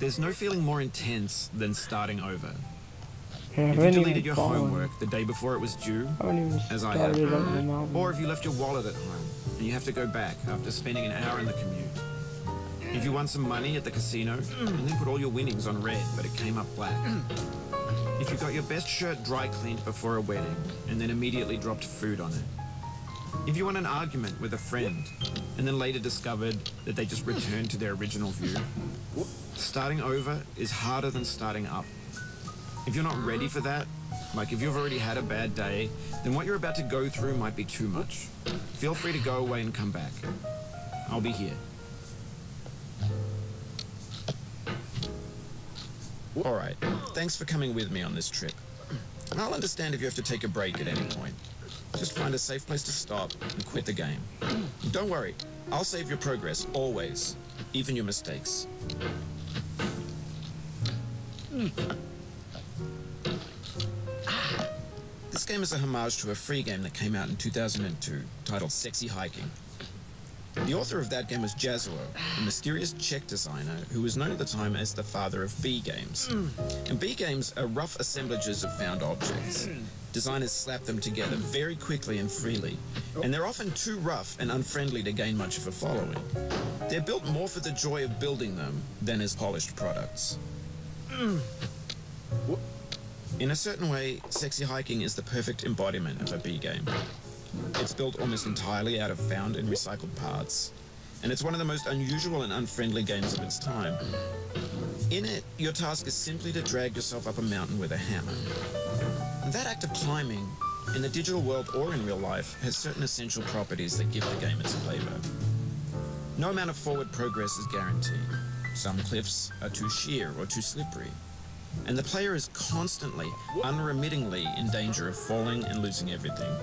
There's no feeling more intense than starting over. Yeah, If you deleted your homework the day before it was due, as I have, or if you left your wallet at home and you have to go back after spending an hour in the commute. If you won some money at the casino and then put all your winnings on red but it came up black. If you got your best shirt dry cleaned before a wedding and then immediately dropped food on it. If you won an argument with a friend and then later discovered that they just returned to their original view. Starting over is harder than starting up. If you're not ready for that, like if you've already had a bad day, then what you're about to go through might be too much. Feel free to go away and come back. I'll be here. Alright, thanks for coming with me on this trip. And I'll understand if you have to take a break at any point. Just find a safe place to stop and quit the game. Don't worry, I'll save your progress, always. Even your mistakes. This game is a homage to a free game that came out in 2002, titled Sexy Hiking. The author of that game was Jazzuo, a mysterious Czech designer who was known at the time as the father of B games. And B games are rough assemblages of found objects. Designers slap them together very quickly and freely, and they're often too rough and unfriendly to gain much of a following. They're built more for the joy of building them than as polished products. In a certain way, Sexy Hiking is the perfect embodiment of a B game. It's built almost entirely out of found and recycled parts, and it's one of the most unusual and unfriendly games of its time. In it, your task is simply to drag yourself up a mountain with a hammer. And that act of climbing, in the digital world or in real life, has certain essential properties that give the game its flavor. No amount of forward progress is guaranteed. Some cliffs are too sheer or too slippery, and the player is constantly, unremittingly in danger of falling and losing everything.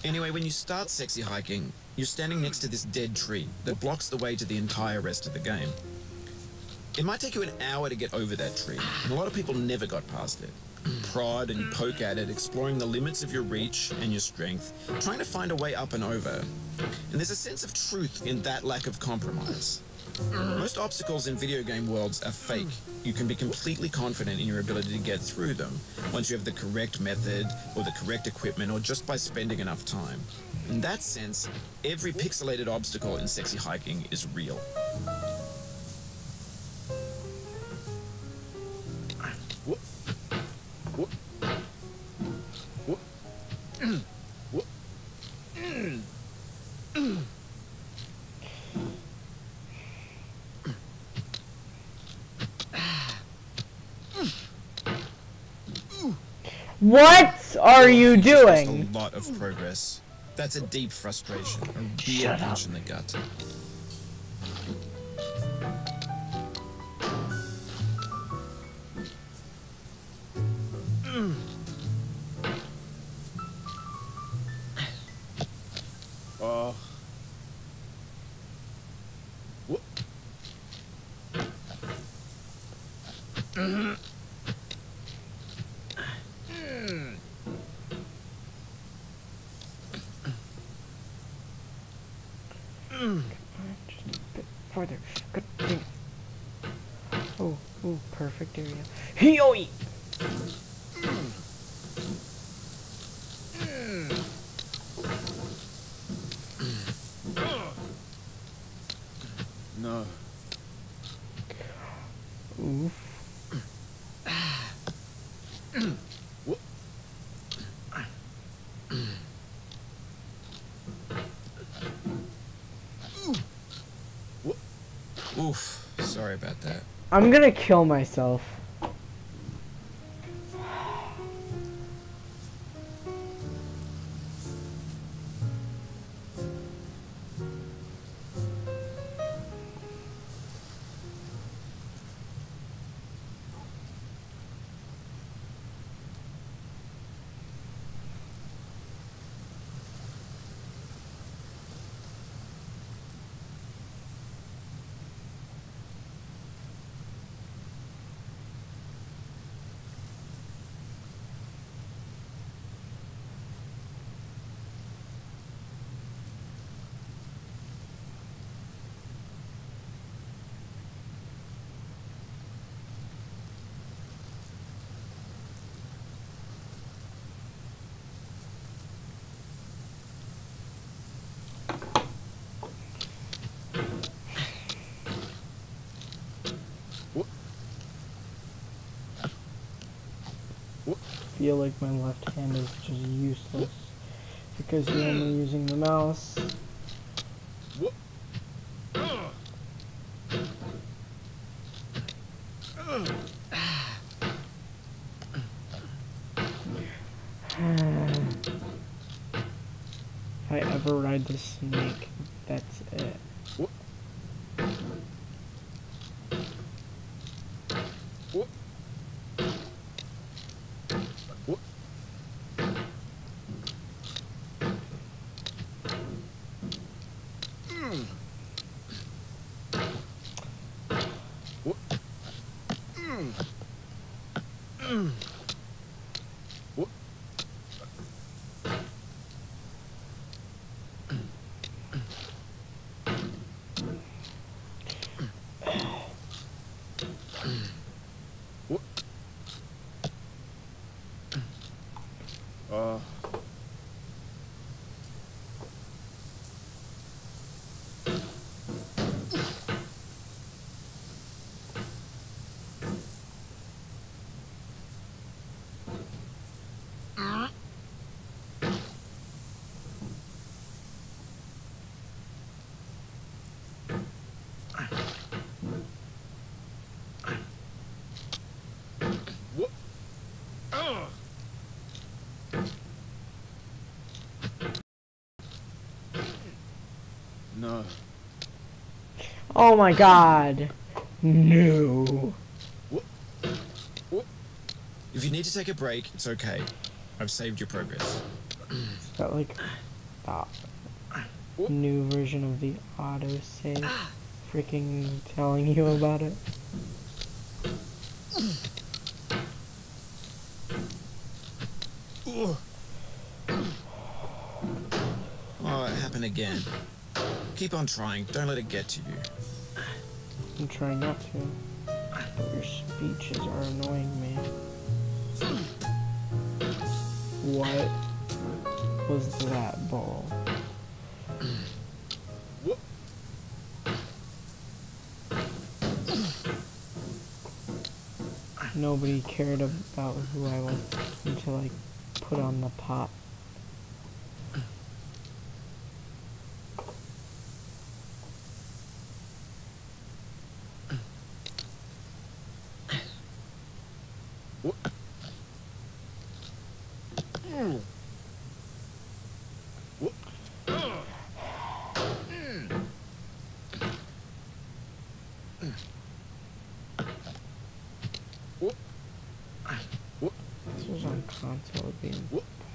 Anyway, when you start Sexy Hiking, you're standing next to this dead tree that blocks the way to the entire rest of the game. It might take you an hour to get over that tree, and a lot of people never got past it. Prod and you poke at it, exploring the limits of your reach and your strength, trying to find a way up and over. And there's a sense of truth in that lack of compromise. Most obstacles in video game worlds are fake. You can be completely confident in your ability to get through them once you have the correct method or the correct equipment or just by spending enough time. In that sense, every pixelated obstacle in Sexy Hiking is real. What are you doing? Just a lot of progress. That's a deep frustration, a real punch in the gut. Just a bit farther. Good thing. Oh, perfect area. Hee-oi! No. Oof. Oof. Sorry about that. I'm gonna kill myself. I feel like my left hand is just useless because you're only using the mouse. If I ever ride the snake, that's it. No. Oh my god. No. If you need to take a break, it's okay. I've saved your progress. Is that like the new version of the autosave? Freaking telling you about it. Oh, it happened again. Keep on trying. Don't let it get to you. I'm trying not to. But your speeches are annoying me. What was that ball? Nobody cared about who I was until I put on the pot. This was on console, would be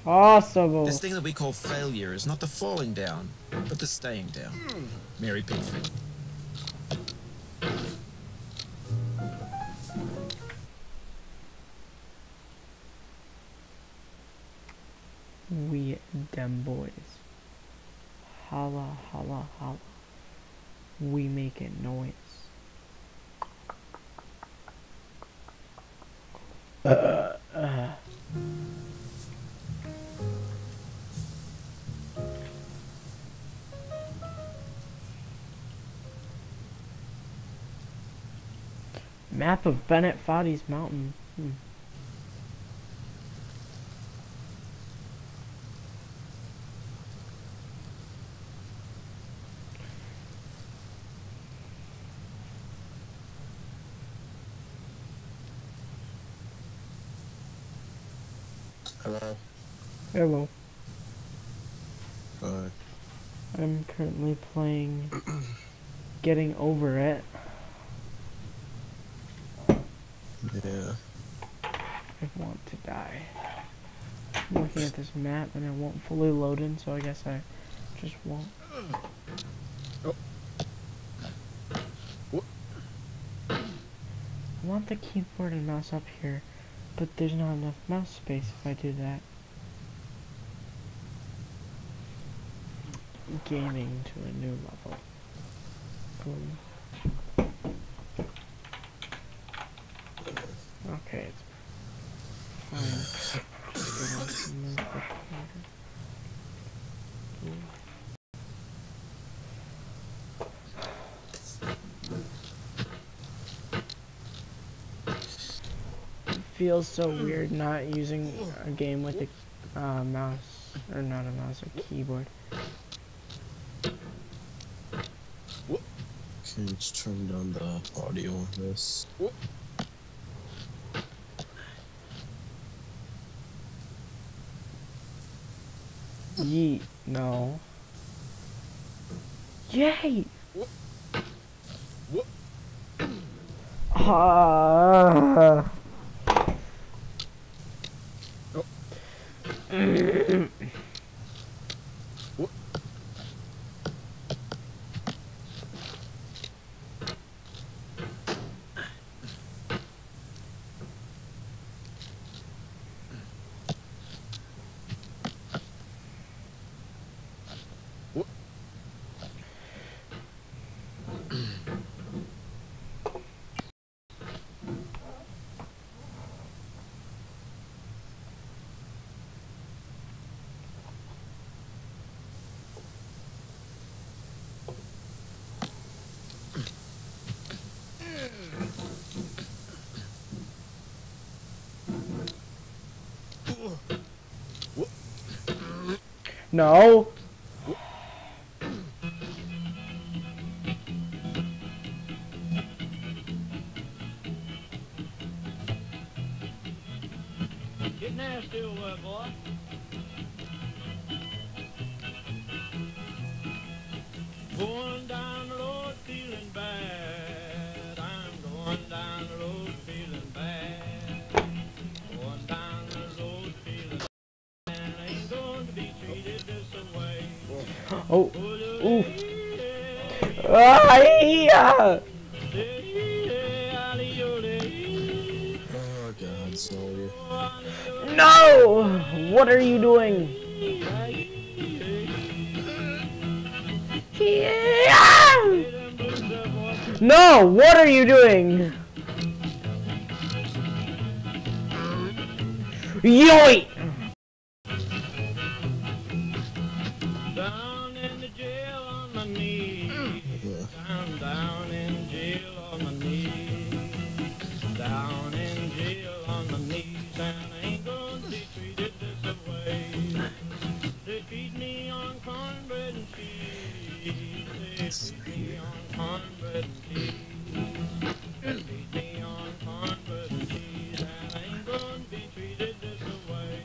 impossible. This thing that we call failure is not the falling down, but the staying down. Mary Pickford. We dem boys. Holla, holla, holla. We making noise. Map of Bennett Foddy's Mountain. Hello. Hello. Hi. I'm currently playing Getting Over It. Yeah. I want to die. I'm looking at this map and it won't fully load in, so I guess I just won't. Oh. I want the keyboard and mouse up here, but there's not enough mouse space if I do that. Gaming to a new level. Boom. Okay, it's fine. It feels so weird not using a game with a mouse, or not a mouse, a keyboard. Can you just turn down the audio on this? Yeet, no. Yay! Ah. No. Get nasty, boy. Going down the road feeling bad. I'm going down the road feeling bad. Going down the road feeling bad. And I ain't going to be treated this way. Oh. Oof. Ah, yeah. Oh god, sorry. No! What are you doing? Yeah! No! What are you doing? Yoink! Down in the jail on my knees. Down in jail on my knees. Down in jail on my knees. And I ain't gonna be treated this way. They feed me on cornbread and cheese. They feed me on cornbread and cheese. They feed me on cornbread and cheese. And I ain't gonna be treated this way.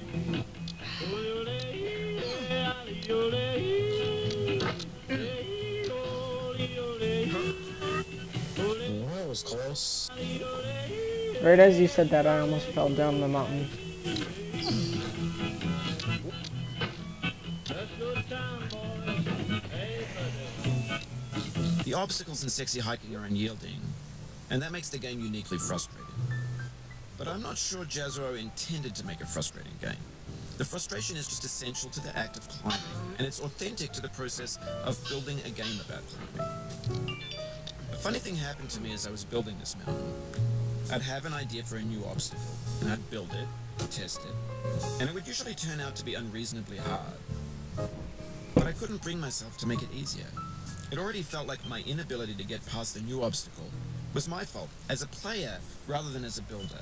Right as you said that, I almost fell down the mountain. The obstacles in sexy hiking are unyielding, and that makes the game uniquely frustrating. But I'm not sure Jazro intended to make a frustrating game. The frustration is just essential to the act of climbing, and it's authentic to the process of building a game about climbing. A funny thing happened to me as I was building this mountain. I'd have an idea for a new obstacle, and I'd build it, test it, and it would usually turn out to be unreasonably hard. But I couldn't bring myself to make it easier. It already felt like my inability to get past the new obstacle was my fault as a player rather than as a builder.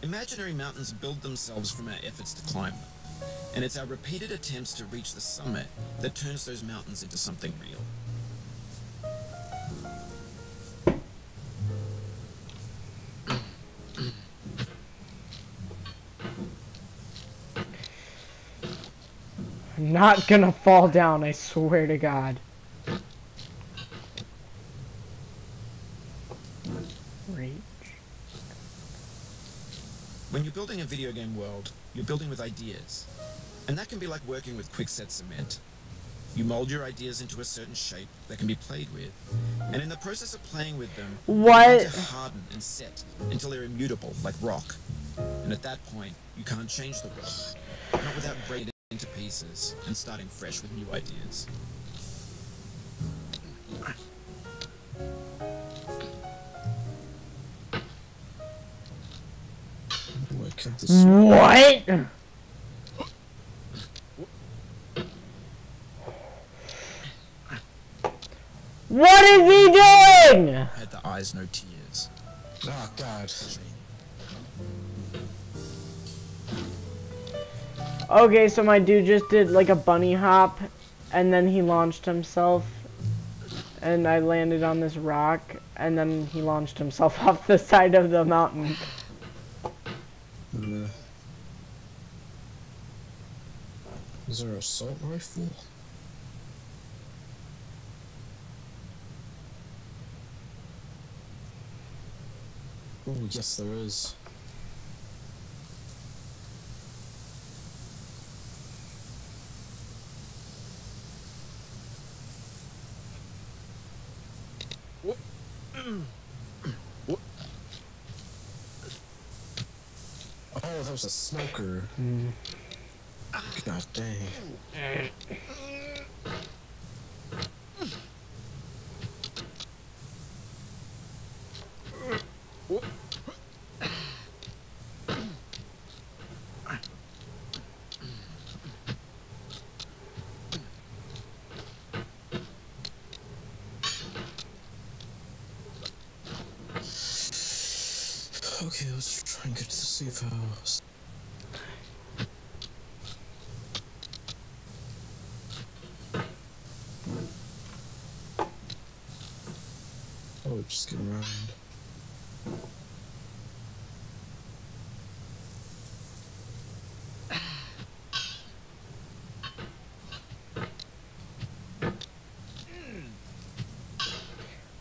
Imaginary mountains build themselves from our efforts to climb them, and it's our repeated attempts to reach the summit that turns those mountains into something real. I'm not gonna fall down, I swear to God. Rage. When you're building a video game world, you're building with ideas. And that can be like working with quickset cement. You mold your ideas into a certain shape that can be played with. And in the process of playing with them, What? they begin to harden and set until they're immutable, like rock. And at that point, you can't change the world. Not without breaking it into pieces and starting fresh with new ideas. What? What is he doing? Had the eyes, no tears. Oh, God. Okay, so my dude just did like a bunny hop, and then he launched himself, and I landed on this rock, and then he launched himself off the side of the mountain. Is there an assault rifle? Oh, yes, there is. Oh, that was a smoker. God dang. Okay, let's try and get to the safe house. Oh, just get around.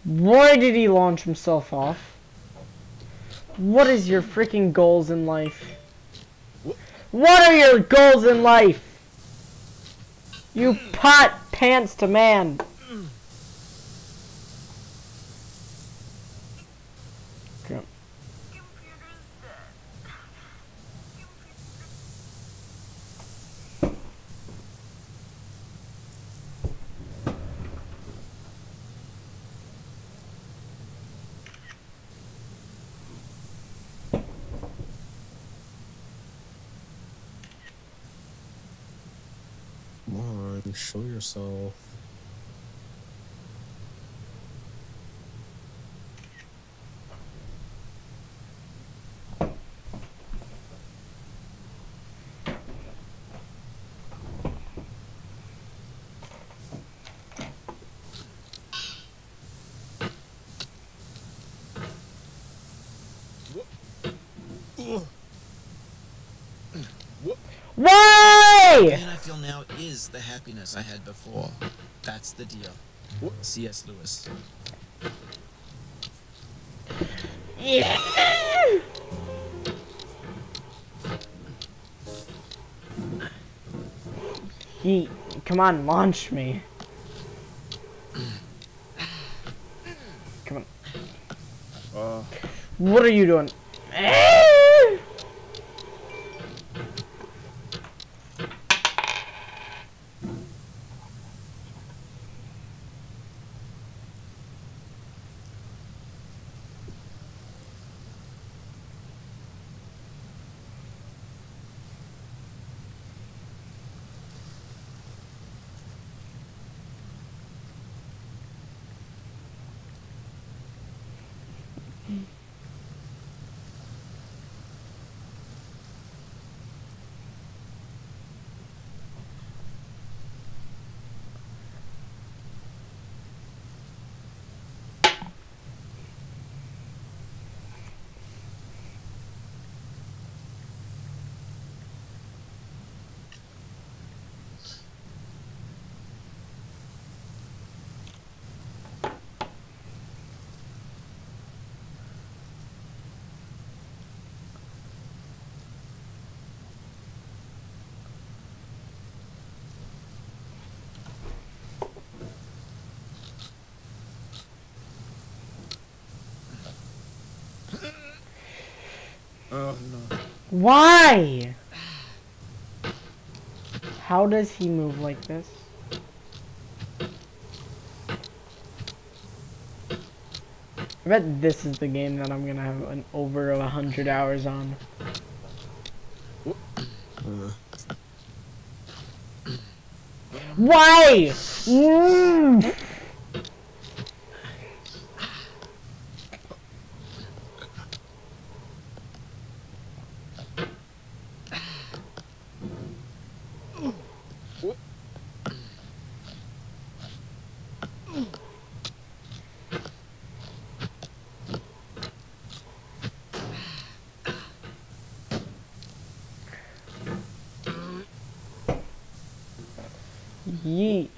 Why did he launch himself off? What is your freaking goals in life? What are your goals in life? You pot pants to man. Come on, show yourself. Why? The pain I feel now is the happiness I had before. That's the deal. C.S. Lewis. Yeah. Yeet. Come on, launch me. Come on. What are you doing? Oh no. Why? How does he move like this? I bet this is the game that I'm gonna have an over 100 hours on. Why? Yeet.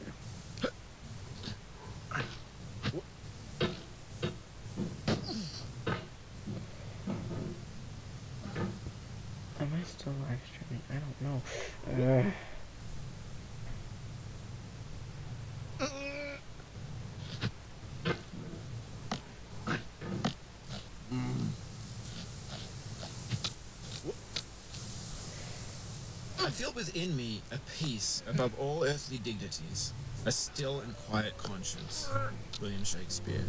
Am I still live streaming? I don't know. I feel within me a peace above all earthly dignities, a still and quiet conscience. William Shakespeare.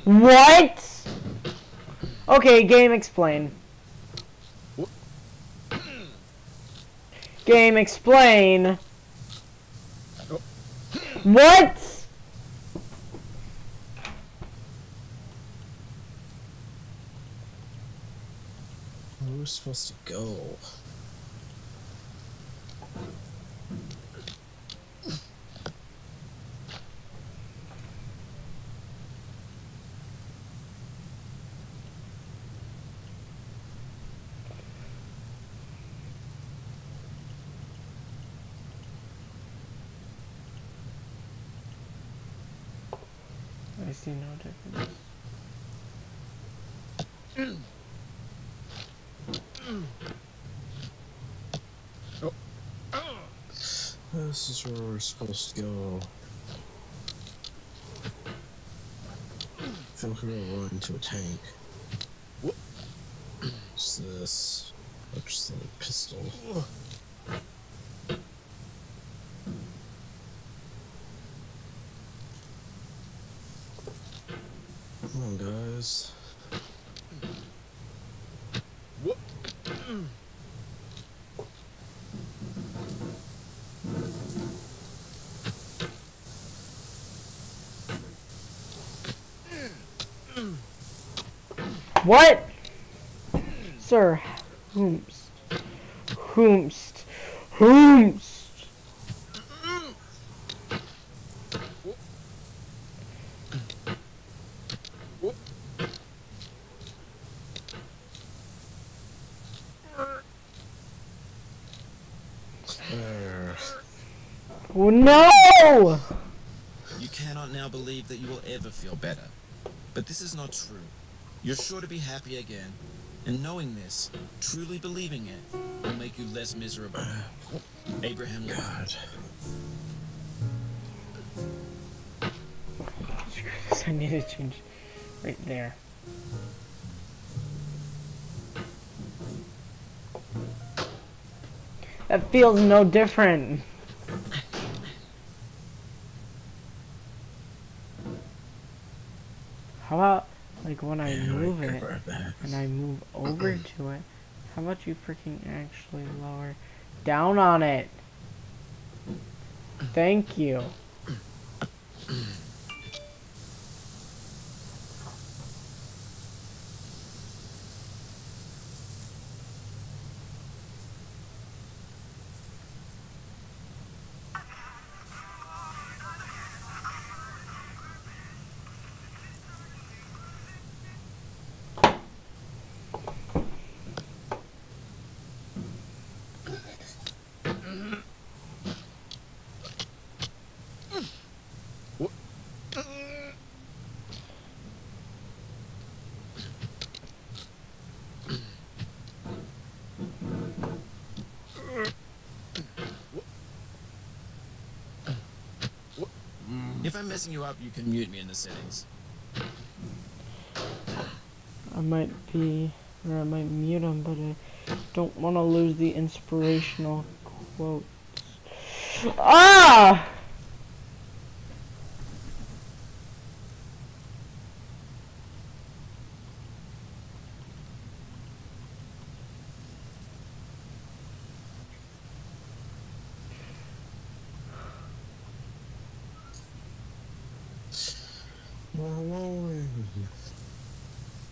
What? Okay, game explain. Game explain. What? Where we're supposed to go? I see no difference. This is where we're supposed to go. I feel like we're gonna run into a tank. What's this? What's the pistol? What? Sir, Whomst. Whomst. Whomst. Oh, no! You cannot now believe that you will ever feel better. But this is not true. You're sure to be happy again. And knowing this, truly believing it, will make you less miserable. Abraham Lincoln. I need to change right there. That feels no different. How about, like, when I move it, and I move over to it, how about you freaking actually lower down on it? Thank you. If I'm messing you up, you can mute me in the settings. I might be, or I might mute him, but I don't want to lose the inspirational quotes. Ah!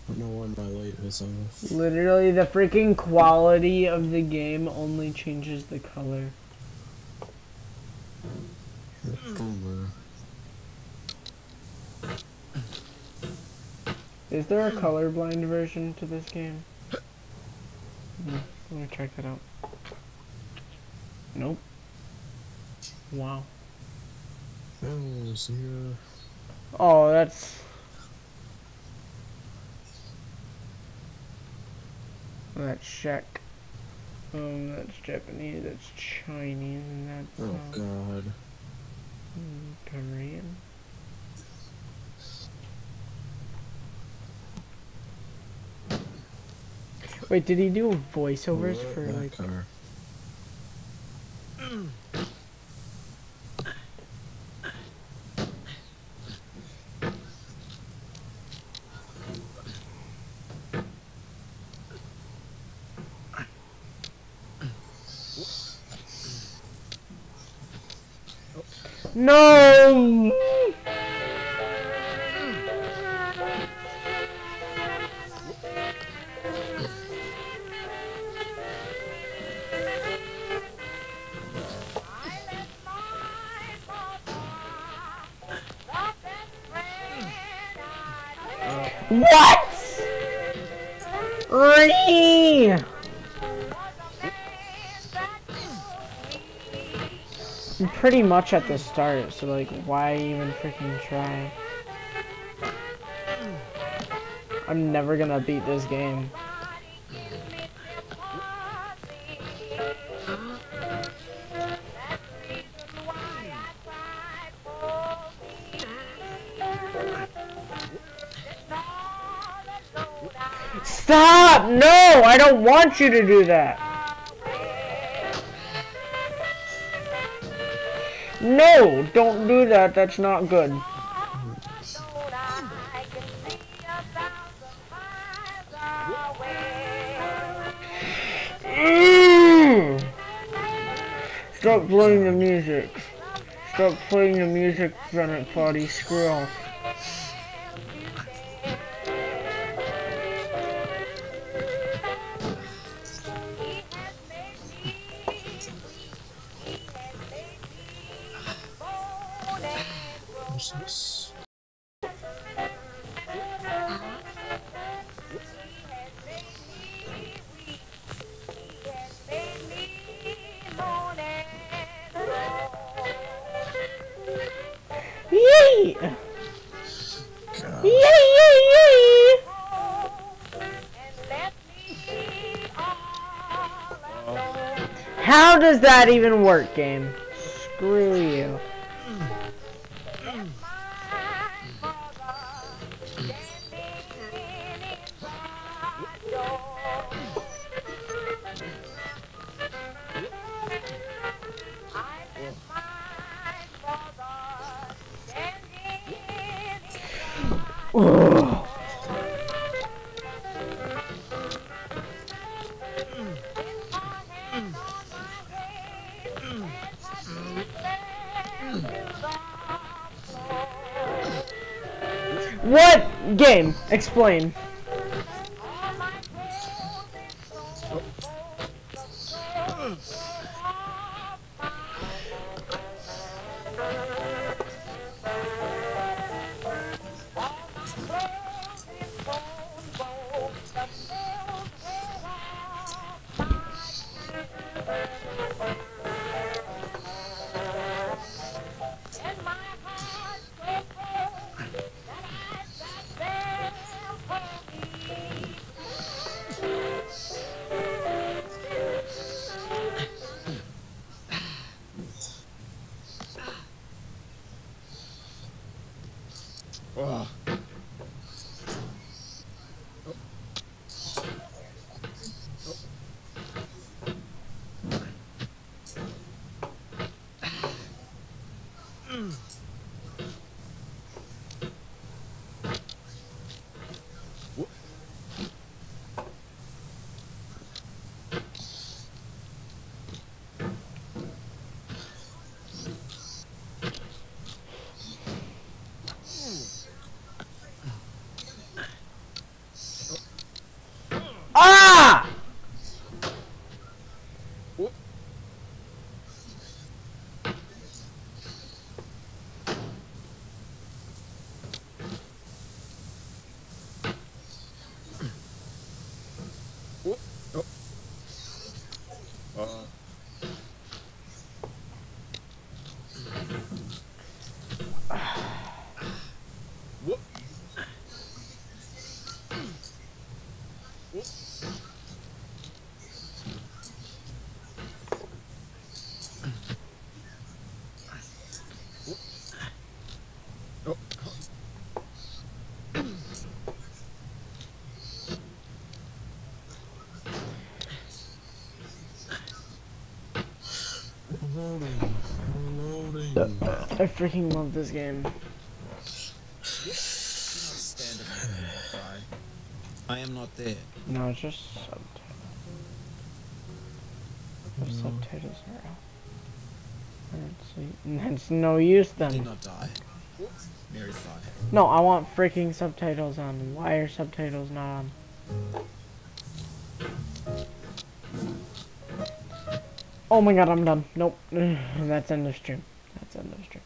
I don't know why my light was off. Literally, the freaking quality of the game only changes the color. Is there a colorblind version to this game? Let me check that out. Nope. Wow. Oh, that's... That's Czech. That's Japanese, that's Chinese, and that's... Oh, God. Korean? Wait, did he do voiceovers for, like... Car. No! What? Ree! I'm pretty much at the start, so like, why even freaking try? I'm never gonna beat this game. Stop! No! I don't want you to do that! No! Don't do that, that's not good. Stop playing the music. Stop playing the music, Bennett Potty. Screw off. What's this? Yay! God. Yay, yay, yay! How does that even work, game? Screw you. Ugh. What game? Explain. Oh. Ah! Loading. I freaking love this game. Stand up and cry. I am not there. No, it's just subtitles. The subtitles are out. That's no use I then. did not die. Mary fire. No, I want freaking subtitles on. Why are subtitles not on? Oh my god, I'm done. Nope. That's end of stream. That's end of stream.